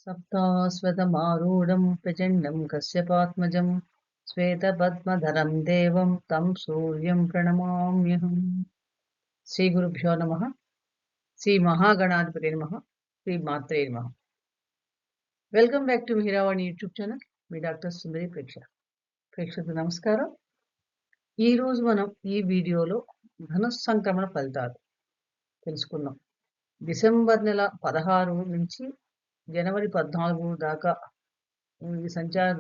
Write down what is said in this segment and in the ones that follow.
सप्ताश्वतमारूढं प्रचण्डं कश्यपात्मजं श्वेतपद्मधरं देवं तं सूर्यं प्रणमाम्यहम्। श्रीगुरुभ्यो नमः। శ్రీ మహాగణాధిపతి నమః. శ్రీ మాత్రే నమః. Welcome back to Mihiravani YouTube channel. మీ డాక్టర్ సుందరి ప్రేక్షకులకు నమస్కారం. ఈ రోజు మనం ఈ వీడియోలో ధనుస్సంక్రమణ ఫలితాలు తెలుసుకుందాం. డిసెంబర్ నెల 16 నుంచి జనవరి 14 దాకా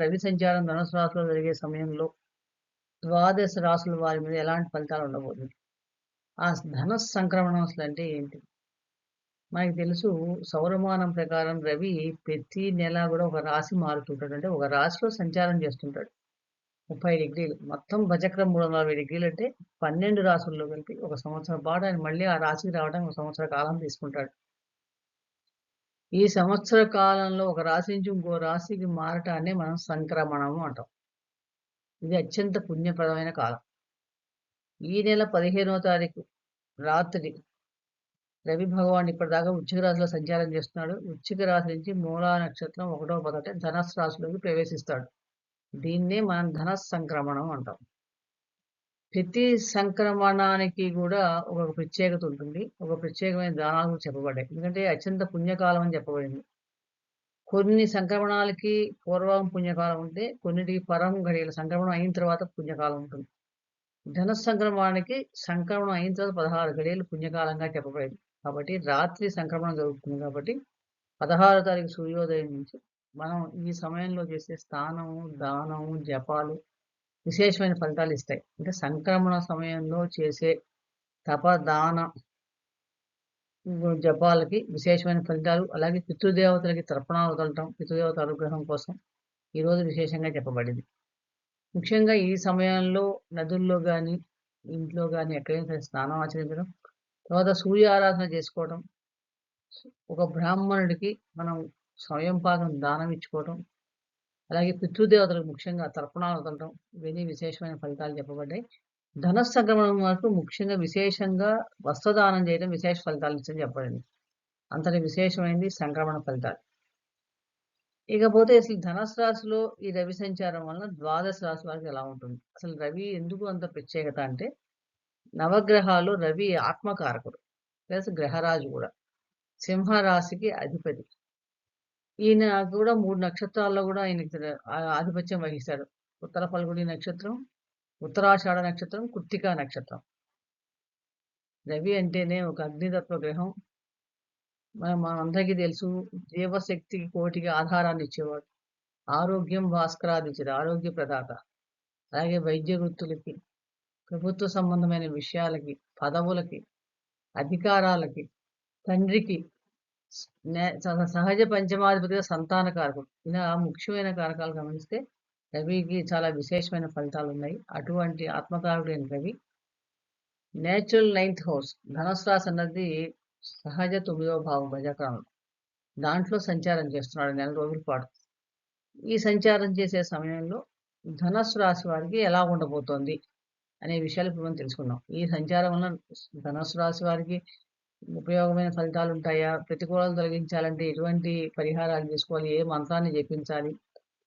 రవి సంచారం ధనుసు రాశిలో జరిగే సమయంలో ద్వాదశ రాశుల వారి మీద ఎలాంటి ఫలితాలు ఉండబోతుంది. ఆ ధనుస్ సంక్రమణం అసలు అంటే ఏంటి? మనకి తెలుసు, సౌరమానం ప్రకారం రవి ప్రతి నెల కూడా ఒక రాశి మారుతుంటాడు. అంటే ఒక రాశిలో సంచారం చేస్తుంటాడు. 30 డిగ్రీలు, మొత్తం భచక్రం 360 డిగ్రీలు, అంటే 12 రాశుల్లో కలిపి ఒక సంవత్సరం పాటు ఆయన మళ్ళీ ఆ రాశికి రావడానికి ఒక సంవత్సర కాలం తీసుకుంటాడు. ఈ సంవత్సర కాలంలో ఒక రాశి నుంచి ఇంకో రాశికి మారటాన్ని మనం సంక్రమణము అంటాం. ఇది అత్యంత పుణ్యప్రదమైన కాలం. ఈ నెల 15వ తారీఖు రాత్రి రవి భగవాన్ ఇప్పటిదాకా వృశ్చిక రాశిలో సంచారం చేస్తున్నాడు. వృశ్చిక రాశి నుంచి మూలా నక్షత్రం 1వ పదం అంటే ధనస్సు రాశిలోకి ప్రవేశిస్తాడు. దీన్నే మనం ధనస్ సంక్రమణం అంటాం. ప్రతి సంక్రమణానికి కూడా ఒక ప్రత్యేకత ఉంటుంది. ఒక ప్రత్యేకమైన దానాలు చెప్పబడ్డాయి. ఎందుకంటే అత్యంత పుణ్యకాలం అని చెప్పబడింది. కొన్ని సంక్రమణాలకి పూర్వం పుణ్యకాలం ఉంటే, కొన్నిటికి పరం ఘడియల సంక్రమణం అయిన తర్వాత పుణ్యకాలం ఉంటుంది. ధనస్ సంక్రమణానికి సంక్రమణం అయిన తర్వాత 16 ఘడియలు పుణ్యకాలంగా చెప్పబడింది. కాబట్టి రాత్రి సంక్రమణం జరుగుతుంది. కాబట్టి 16వ తారీఖు సూర్యోదయం నుంచి మనం ఈ సమయంలో చేసే స్నానము, దానము, జపాలు విశేషమైన ఫలితాలు ఇస్తాయి. అంటే సంక్రమణ సమయంలో చేసే తప, దాన, జపాలకి విశేషమైన ఫలితాలు, అలాగే పితృదేవతలకి తర్పణాలు వదలటం, పితృదేవత అనుగ్రహం కోసం ఈరోజు విశేషంగా చెప్పబడింది. ముఖ్యంగా ఈ సమయంలో నదుల్లో కానీ, ఇంట్లో కానీ ఎక్కడైనా సరే స్నానం ఆచరించడం, తర్వాత సూర్య ఆరాధన చేసుకోవడం, ఒక బ్రాహ్మణుడికి మనం స్వయం పాకం దానం ఇచ్చుకోవడం, అలాగే పితృదేవతలకు ముఖ్యంగా తర్పణాలు వదలడం, ఇవన్నీ విశేషమైన ఫలితాలు చెప్పబడ్డాయి. ధనస్ సంక్రమణం వరకు ముఖ్యంగా విశేషంగా వస్త్రదానం చేయడం విశేష ఫలితాలు ఇచ్చని చెప్పబడింది. అంతటి విశేషమైనది సంక్రమణ ఫలితాలు. ఇకపోతే అసలు ధనస్సు రాశిలో ఈ రవి సంచారం వలన ద్వాదశ రాశి వారికి ఎలా ఉంటుంది? అసలు రవి ఎందుకు అంత ప్రత్యేకత అంటే, నవగ్రహాలు రవి ఆత్మకారకుడు ప్లస్ గ్రహరాజు కూడా. సింహరాశికి అధిపతి. ఈయన కూడా 3 నక్షత్రాల్లో కూడా ఆయనకి ఆధిపత్యం వహిస్తాడు. ఉత్తర ఫల్గుని నక్షత్రం, ఉత్తరాషాఢ నక్షత్రం, కృత్తికా నక్షత్రం. రవి అంటేనే ఒక అగ్నితత్వ గ్రహం. మనందరికీ తెలుసు, జీవశక్తికి కోటికి ఆధారాన్ని ఇచ్చేవాడు. ఆరోగ్యం భాస్కరాదిచ్చేది, ఆరోగ్య ప్రదాత. అలాగే వైద్య వృత్తులకి, ప్రభుత్వ సంబంధమైన విషయాలకి, పదవులకి, అధికారాలకి, తండ్రికి, సహజ పంచమాధిపతిగా సంతాన కారకుడు. ఇలా ముఖ్యమైన కారకాలు గమనిస్తే రవికి చాలా విశేషమైన ఫలితాలు ఉన్నాయి. అటువంటి ఆత్మకారకుడైన రవి నేచురల్ 9th హౌస్, ధనుసు రాశి అన్నది సహజ 9వ భావం భజక్రమం, దాంట్లో సంచారం చేస్తున్నాడు నెల రోజుల పాటు. ఈ సంచారం చేసే సమయంలో ధనస్సు రాశి వారికి ఎలా ఉండబోతోంది అనే విషయాలు ఇప్పుడు మనం తెలుసుకుందాం. ఈ సంచారం వలన ధనస్సు రాశి వారికి ఉపయోగమైన ఫలితాలు ఉంటాయా? ప్రతికూలలు తొలగించాలంటే ఎటువంటి పరిహారాలు చేసుకోవాలి? ఏ మంత్రాన్ని జపించాలి?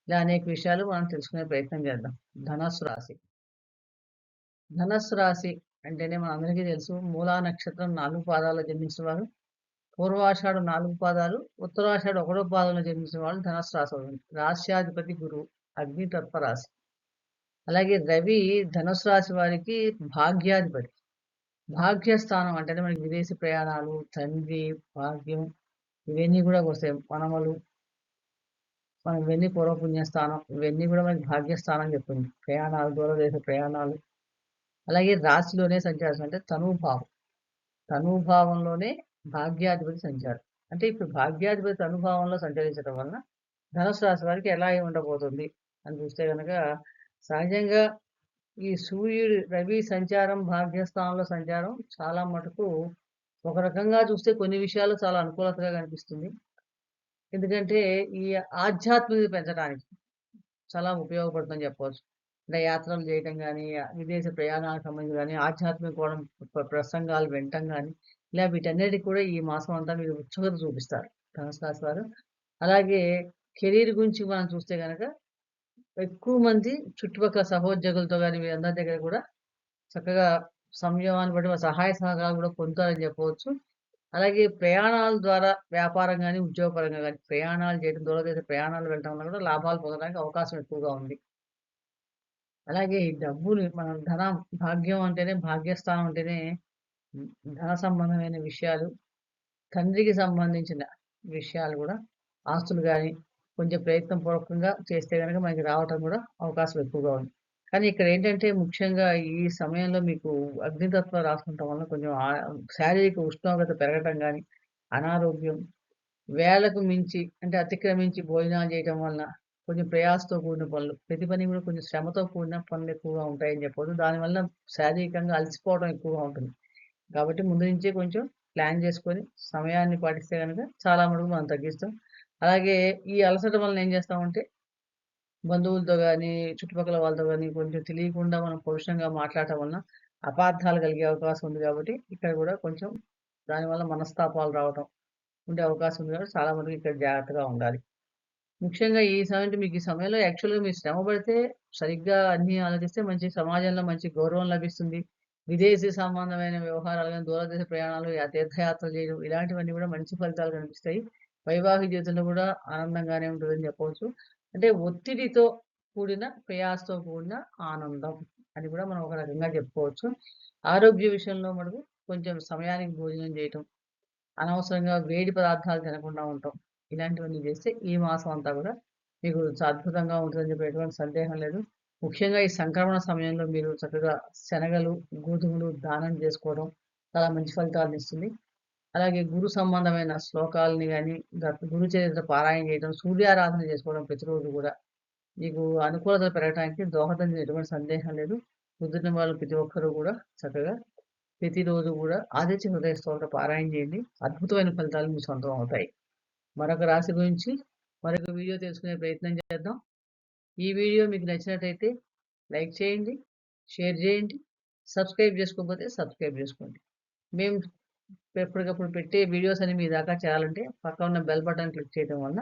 ఇలా అనేక విషయాలు మనం తెలుసుకునే ప్రయత్నం చేద్దాం. ధనస్సు రాశి. ధనస్సు రాశి అంటేనే మనందరికీ తెలుసు, మూలా నక్షత్రం 4 పాదాల్లో జన్మించిన వారు, పూర్వాషాఢ 4 పాదాలు, ఉత్తరాషాఢ 1వ పాదంలో జన్మించిన వాళ్ళు ధనస్సు రాశి అవుతుంది. రాశ్యాధిపతి గురువు, అగ్ని తత్వ రాశి. అలాగే రవి ధనుసు రాశి వారికి భాగ్యాధిపతి. భాగ్యస్థానం అంటేనే మనకి విదేశీ ప్రయాణాలు, తండ్రి, భాగ్యం, ఇవన్నీ కూడా వస్తాయి. మనమలు, మనం ఇవన్నీ పూర్వపుణ్యస్థానం, ఇవన్నీ కూడా మనకి భాగ్యస్థానం చెప్తుంది. ప్రయాణాలు, దూరదేశ ప్రయాణాలు. అలాగే రాశిలోనే సంచారం అంటే తనూభావం, తనూభావంలోనే భాగ్యాధిపతి సంచారం. అంటే ఇప్పుడు భాగ్యాధిపతి తనుభావంలో సంచరించడం వలన ధనుసు రాశి వారికి ఎలా ఉండబోతుంది అని చూస్తే కనుక, సహజంగా ఈ సూర్యుడు రవి సంచారం, భాగ్యస్థానంలో సంచారం చాలా మటుకు ఒక రకంగా చూస్తే కొన్ని విషయాలు చాలా అనుకూలతగా కనిపిస్తుంది. ఎందుకంటే ఈ ఆధ్యాత్మికత పెంచడానికి చాలా ఉపయోగపడుతుందని చెప్పవచ్చు. అంటే యాత్రలు చేయటం కానీ, విదేశ ప్రయాణాలకు సంబంధించి కానీ, ఆధ్యాత్మిక కోణం ప్రసంగాలు వినటం కానీ, ఇలా వీటన్నిటికి కూడా ఈ మాసం అంతా మీరు ఉత్సుకత చూపిస్తారు ధనుసు రాశి వారు. అలాగే కెరీర్ గురించి మనం చూస్తే గనక ఎక్కువ మంది చుట్టుపక్కల సహోద్యోగులతో గాని వీళ్ళందరి దగ్గర కూడా చక్కగా సమయాన్ని బట్టి సహాయ సహకారాలు కూడా పొందుతారని చెప్పవచ్చు. అలాగే ప్రయాణాల ద్వారా వ్యాపారం గాని, ఉద్యోగపరంగా గాని ప్రయాణాలు చేయడం దూరదేశ ప్రయాణాలు వెళ్ళటం వల్ల కూడా లాభాలు పొందడానికి అవకాశం ఎక్కువగా ఉంది. అలాగే ఈ డబ్బుని మనం ధనం, భాగ్యం అంటేనే భాగ్యస్థానం అంటేనే హ్మ్, ధన సంబంధమైన విషయాలు, తండ్రికి సంబంధించిన విషయాలు గూడా ఆస్తులు గాని, కొంచెం ప్రయత్నం పూర్వకంగా చేస్తే గనక మనకి రావటం గూడా అవకాశం ఎక్కువగా ఉంది. కానీ ఇక్కడేంటంటే ముఖ్యంగా ఈ సమయంలో మీకు అగ్నితత్వ రాశి ఉండటం వల్ల కొంచెం శారీరక ఉష్ణోగ్రత పెరగటం గాని, అనారోగ్యం, వేళకు మించి అంటే అతిక్రమించి భోజనాలు చేయటం వలన కొంచెం ప్రయాసతో కూడిన పనులు, ప్రతి పని కూడా కొంచెం శ్రమతో కూడిన పనులు ఎక్కువగా ఉంటాయని చెప్పొచ్చు. దానివల్ల శారీరకంగా అలసిపోవడం ఎక్కువగా ఉంటుంది. కాబట్టి ముందు నుంచే కొంచెం ప్లాన్ చేసుకొని, సమయాన్ని పాటిస్తే గనక చాలా మటుకు మనం తగ్గిస్తాం. అలాగే ఈ అలసట వలన ఏం చేస్తామంటే, బంధువులతో గాని, చుట్టుపక్కల వాళ్ళతో గాని కొంచెం తెలియకుండా మనం పరుషంగా మాట్లాడటం వలన అపార్థాలు కలిగే అవకాశం ఉంది కాబట్టి, ఇక్కడ కూడా కొంచెం దానివల్ల మనస్తాపాలు రావటం ఉండే అవకాశం ఉంది కాబట్టి చాలా మటుకు ఇక్కడ జాగ్రత్తగా ఉండాలి. ముఖ్యంగా ఈ సమయంలో మీకు ఈ సమయంలో యాక్చువల్‌గా మీరు శ్రమ పడితే సరిగ్గా అన్నీ ఆలోచిస్తే మంచి సమాజంలో మంచి గౌరవం లభిస్తుంది. విదేశీ సంబంధమైన వ్యవహారాలు గాని, దూరదేశ ప్రయాణాలు, తీర్థయాత్రలు చేయడం ఇలాంటివన్నీ కూడా మంచి ఫలితాలు కనిపిస్తాయి. వైవాహిక జీవితంలో కూడా ఆనందంగానే ఉంటదని చెప్పవచ్చు. అంటే ఒత్తిడితో కూడిన, ప్రయాసతో కూడిన ఆనందం అని కూడా మనం ఒక రకంగా చెప్పుకోవచ్చు. ఆరోగ్య విషయంలో మటుకు కొంచెం సమయానికి భోజనం చేయటం, అనవసరంగా వేడి పదార్థాలు తినకుండా ఉండటం. ఇలాంటివన్నీ చేస్తే ఈ మాసం అంతా కూడా మీకు అద్భుతంగా ఉంటుందని చెప్పి ఎటువంటి సందేహం లేదు. ముఖ్యంగా ఈ సంక్రమణ సమయంలో మీరు చక్కగా శనగలు, గోధుమలు దానం చేసుకోవడం చాలా మంచి ఫలితాలనిస్తుంది. అలాగే గురు సంబంధమైన శ్లోకాలని గాని, గురు చరిత్ర పారాయణ చేయడం, సూర్యారాధన చేసుకోవడం ప్రతిరోజు కూడా మీకు అనుకూలత పెరగటానికి దోహదం ఎటువంటి సందేహం లేదు. కుదిరిన వాళ్ళు ప్రతి ఒక్కరు కూడా చక్కగా ప్రతిరోజు కూడా ఆదిత్య హృదయ స్తోత్ర పారాయణ చేయండి. అద్భుతమైన ఫలితాలు మీ సొంతం అవుతాయి. మరొక రాశి గురించి మరొక వీడియో తెలుసుకునే ప్రయత్నం చేద్దాం. ఈ వీడియో మీకు నచ్చినట్టయితే లైక్ చేయండి, షేర్ చేయండి, సబ్స్క్రైబ్ చేసుకోకపోతే సబ్స్క్రైబ్ చేసుకోండి. మేము ఎప్పటికప్పుడు పెట్టే వీడియోస్ అన్ని మీ దాకా చేరాలంటే పక్కన ఉన్న బెల్ బటన్ క్లిక్ చేయడం వలన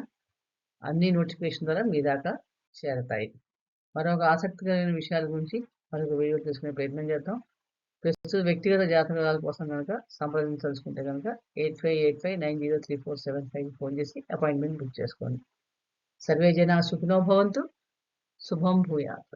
అన్ని నోటిఫికేషన్ ద్వారా మీ దాకా చేరతాయి. మరొక ఆసక్తికరమైన విషయాల గురించి మరొక వీడియో తెలుసుకునే ప్రయత్నం చేద్దాం. ప్రస్తుత వ్యక్తిగత జాతకాల కోసం గనక సంప్రదించదలుచుకుంటే గనక 8585903475 ఫోన్ చేసి అపాయింట్మెంట్ బుక్ చేసుకోండి. సర్వే జనా సుఖినో భవంతు. శుభం భూయాత్.